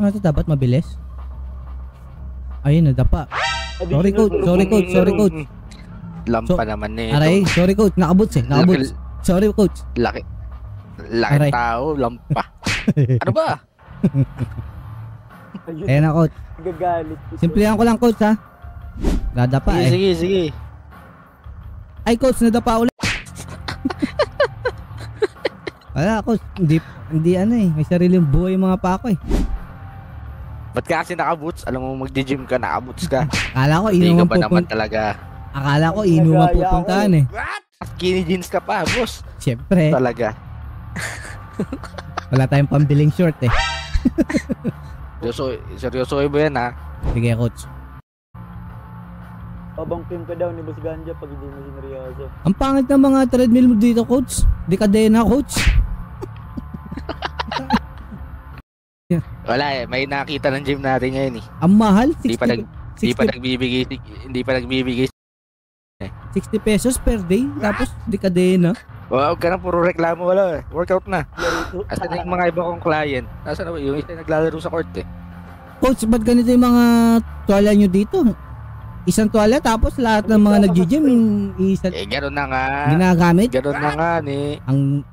Ano ito dapat mabilis? Ayun, nadapa. Sorry coach, sorry coach, sorry coach. Lampa naman nito. Aray, sorry coach, nakaboots eh, nakaboots. Sorry coach. Laki Aray. tao, lampa. Ano ba? Ayan na coach. Gagalit. Simplihan ko lang coach ha. Nadapa eh. Sige. Ay coach, nadapa ulit. Wala coach, hindi ano eh. May sariling buhay yung mga pako eh. Ba't ka kasi nakaboots? Alam mo magdi-gym ka, nakaboots ka. Akala ko Hindi inuman ka ba naman pupunta. talaga? Akala ko inuman pupuntahan eh. What? Skinny jeans ka pa, boss. Siyempre, Talaga. wala tayong pambiling short eh. Seryoso ba yan ha? Sige coach. Pabangkim ka daw ni Boss Ganja pag hindi mo sineryoso. Ang pangit ng mga treadmill mo dito coach. Dekadena coach. Wala eh, may nakita ng gym natin ngayon eh. Ang mahal, Hindi pa 60 nagbibigay. 60 pesos per day. Tapos dekadena. Huwag ka na puro reklamo, wala eh. Workout na. Asa na yung mga iba kong client? Nasa na ba? Yung isa naglalaro sa court eh. Coach, ba't ganito yung mga tuwala nyo dito? Isang tuwala tapos lahat ng mga nag-gym yung isa Eh, gano'n na nga. ginagamit. Gano'n na nga ni. Ang